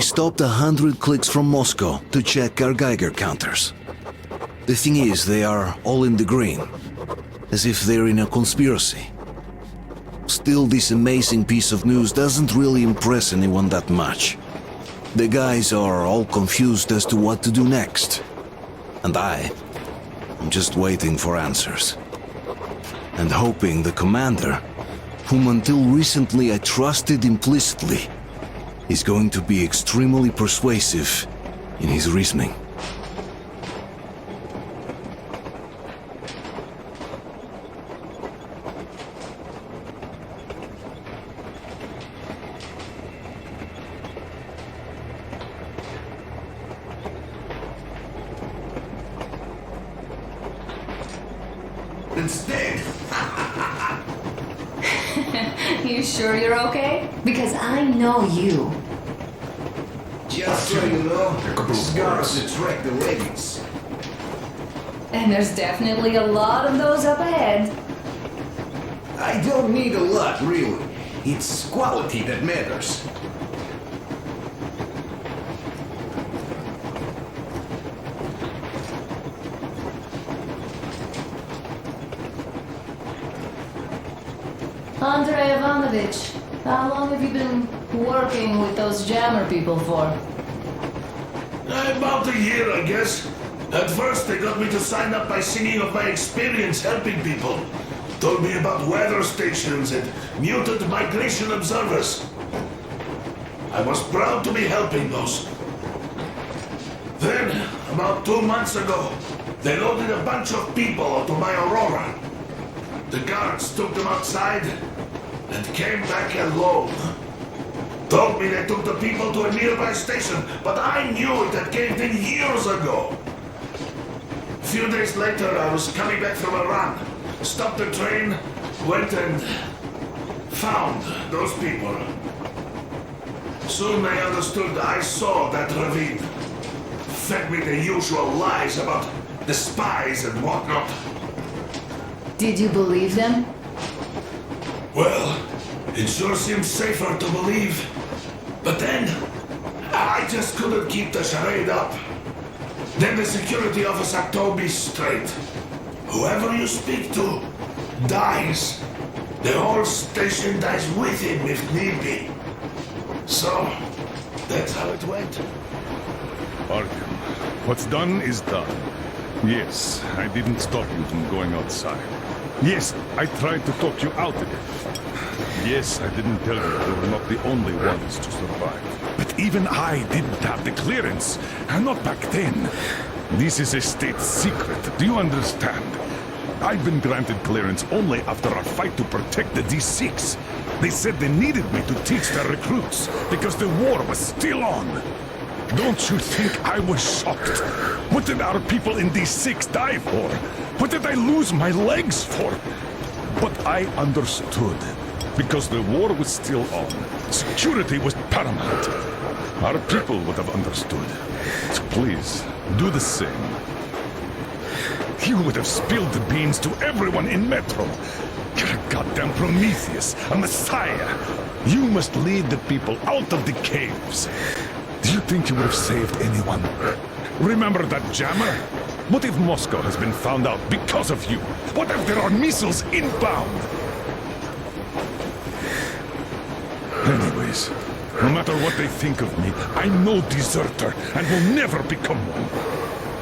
stopped 100 clicks from Moscow to check our Geiger counters. The thing is, they are all in the green, as if they're in a conspiracy. Still, this amazing piece of news doesn't really impress anyone that much. The guys are all confused as to what to do next. And I'm just waiting for answers. And hoping the commander, whom until recently I trusted implicitly, is going to be extremely persuasive in his reasoning. Instead. You sure you're okay? Because I know you. Just so you know, scars attract the ladies. And there's definitely a lot of those up ahead. I don't need a lot, really. It's quality that matters. Andrei Ivanovich, how long have you been working with those jammer people for? About a year, I guess. At first, they got me to sign up by singing of my experience helping people. Told me about weather stations and mutant migration observers. I was proud to be helping those. Then, about 2 months ago, they loaded a bunch of people onto my Aurora. The guards took them outside and came back alone. Told me they took the people to a nearby station, but I knew it had caved in years ago. A few days later, I was coming back from a run. Stopped the train, went and found those people. Soon they understood I saw that ravine. Fed me the usual lies about the spies and whatnot. Did you believe them? Well, it sure seems safer to believe. But then, I just couldn't keep the charade up. Then the security officer told me straight. Whoever you speak to dies. The whole station dies with him if need be. So, that's how it went. Artyom, what's done is done. Yes, I didn't stop you from going outside. Yes, I tried to talk you out of it. Yes, I didn't tell you they were not the only ones to survive. But even I didn't have the clearance. And not back then. This is a state secret. Do you understand? I've been granted clearance only after our fight to protect the D6. They said they needed me to teach their recruits because the war was still on. Don't you think I was shocked? What did our people in D6 die for? What did I lose my legs for? But I understood. Because the war was still on. Security was paramount. Our people would have understood. So please, do the same. You would have spilled the beans to everyone in Metro. You're a goddamn Prometheus, a messiah. You must lead the people out of the caves. Do you think you would have saved anyone? Remember that jammer? What if Moscow has been found out because of you? What if there are missiles inbound? Anyways, no matter what they think of me, I'm no deserter and will never become one.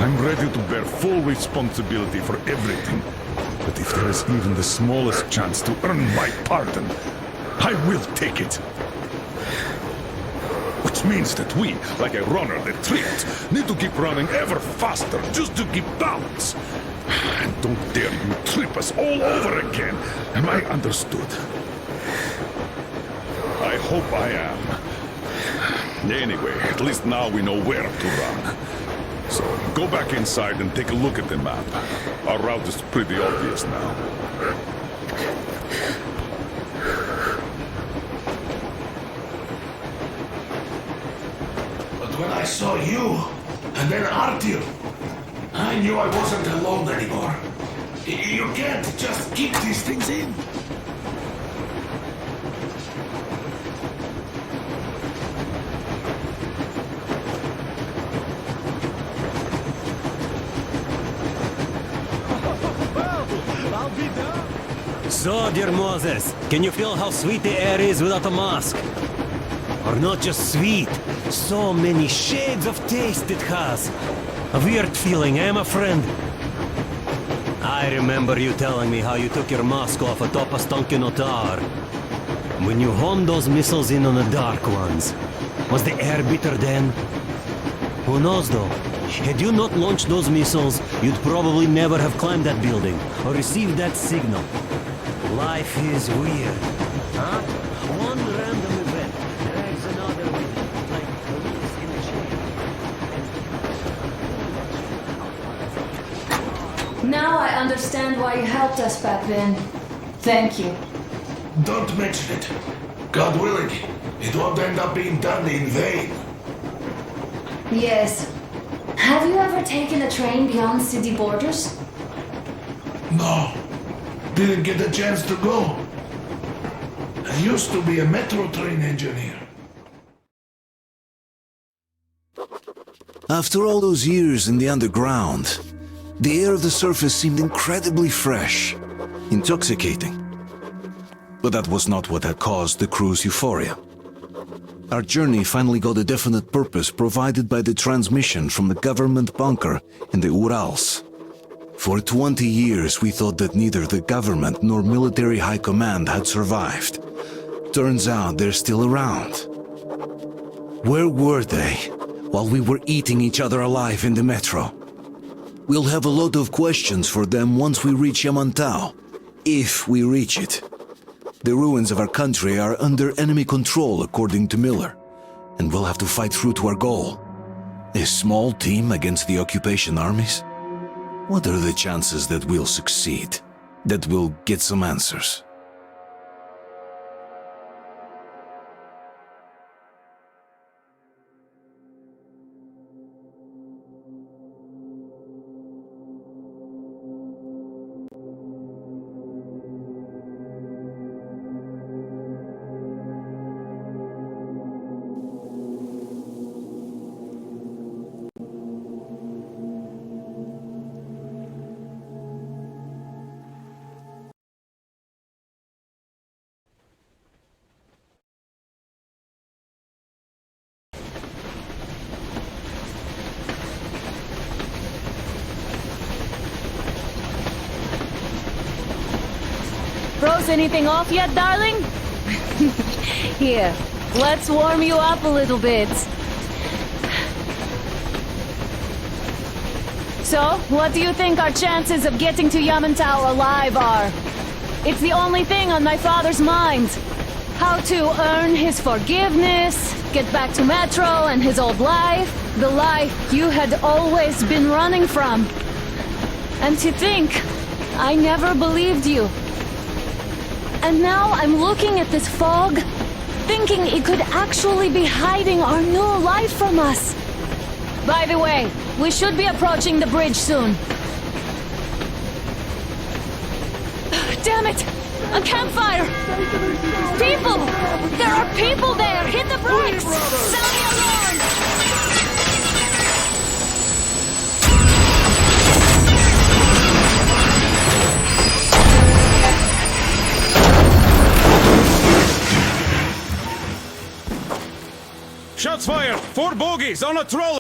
I'm ready to bear full responsibility for everything. But if there is even the smallest chance to earn my pardon, I will take it. Which means that we, like a runner that tripped, need to keep running ever faster just to keep balance. And don't dare you trip us all over again. Am I understood? I hope I am. Anyway, at least now we know where to run. So, go back inside and take a look at the map. Our route is pretty obvious now. But when I saw you, and then Artyom, I knew I wasn't alone anymore. You can't just keep these things in. So, dear Moses, can you feel how sweet the air is without a mask? Or not just sweet, so many shades of taste it has. A weird feeling, eh, my friend? I remember you telling me how you took your mask off atop a stunking otar. When you homed those missiles in on the Dark Ones, was the air bitter then? Who knows though? Had you not launched those missiles, you'd probably never have climbed that building or received that signal. Life is weird, huh? One random event drags another with it, like links in a chain. Now I understand why you helped us back then. Thank you. Don't mention it. God willing, it won't end up being done in vain. Yes. Have you ever taken a train beyond city borders? No, didn't get a chance to go. I used to be a metro train engineer. After all those years in the underground, the air of the surface seemed incredibly fresh, intoxicating. But that was not what had caused the crew's euphoria. Our journey finally got a definite purpose provided by the transmission from the government bunker in the Urals. For 20 years we thought that neither the government nor military high command had survived. Turns out they're still around. Where were they while we were eating each other alive in the metro? We'll have a lot of questions for them once we reach Yamantau, if we reach it. The ruins of our country are under enemy control, according to Miller, and we'll have to fight through to our goal. A small team against the occupation armies? What are the chances that we'll succeed? That we'll get some answers? Froze anything off yet, darling? Here, let's warm you up a little bit. So, what do you think our chances of getting to Yamantau alive are? It's the only thing on my father's mind. How to earn his forgiveness, get back to Metro and his old life, the life you had always been running from. And to think, I never believed you. And now I'm looking at this fog, thinking it could actually be hiding our new life from us. By the way, we should be approaching the bridge soon. Damn it! A campfire! People! There are people there! Hit the brakes! Sound the alarm! Shots fired! 4 bogies on a trolley!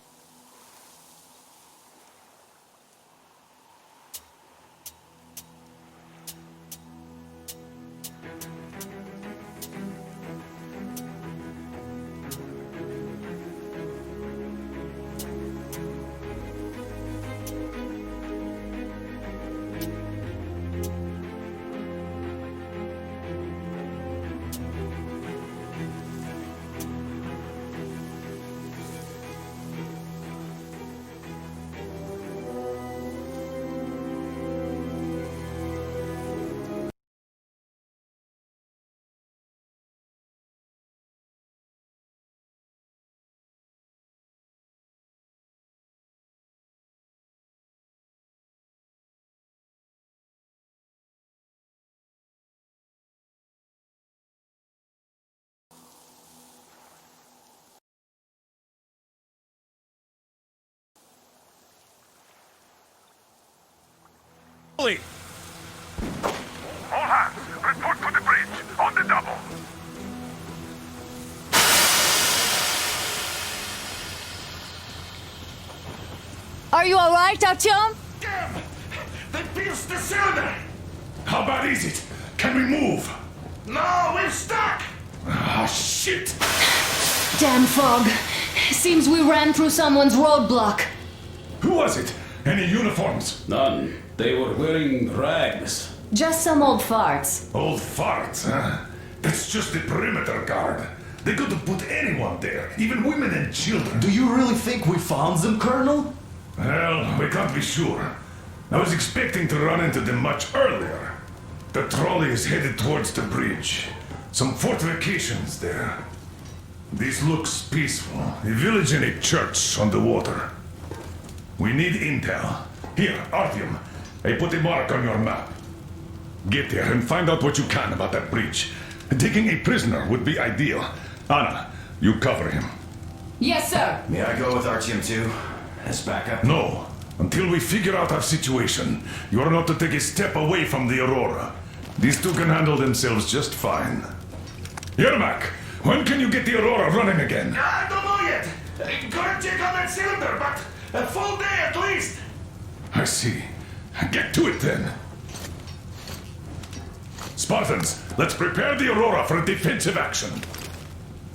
Are you alright, Artyom? Damn! They pierced the cylinder! How bad is it? Can we move? No, we're stuck! Ah, shit! Damn fog. Seems we ran through someone's roadblock. Who was it? Any uniforms? None. They were wearing rags. Just some old farts. Old farts, huh? That's just the perimeter guard. They could have put anyone there, even women and children. Do you really think we found them, Colonel? Well, we can't be sure. I was expecting to run into them much earlier. The trolley is headed towards the bridge. Some fortifications there. This looks peaceful. A village and a church on the water. We need intel. Here, Artyom, I put a mark on your map. Get there and find out what you can about that bridge. Taking a prisoner would be ideal. Anna, you cover him. Yes, sir. May I go with Artyom too? As backup? No. Until we figure out our situation, you are not to take a step away from the Aurora. These two can handle themselves just fine. Yermak, when can you get the Aurora running again? I don't know yet. Gotta check on that cylinder, but a full day at least. I see. Get to it then. Spartans, let's prepare the Aurora for a defensive action.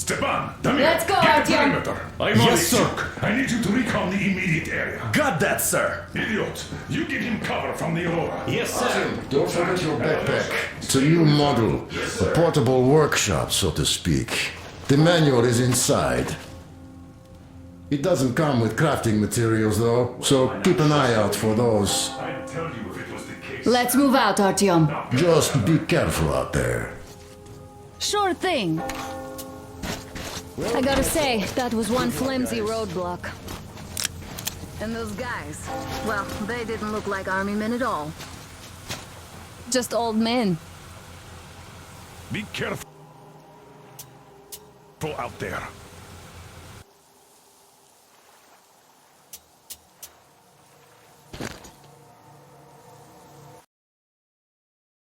Stepan, Damir, Let's go, get the Artyom. perimeter. I'm on it, sir. I need you to recon the immediate area. Got that, sir. Idiot, you give him cover from the Aurora. Yes, sir. Don't forget your backpack. It's a new model. A portable workshop, so to speak. The manual is inside. It doesn't come with crafting materials, though, so keep an eye out for those. I'd tell you if it was the case. Let's move out, Artyom. Just be careful out there. Sure thing. I gotta say, that was one flimsy roadblock. And those guys, well, they didn't look like army men at all. Just old men. Be careful out there.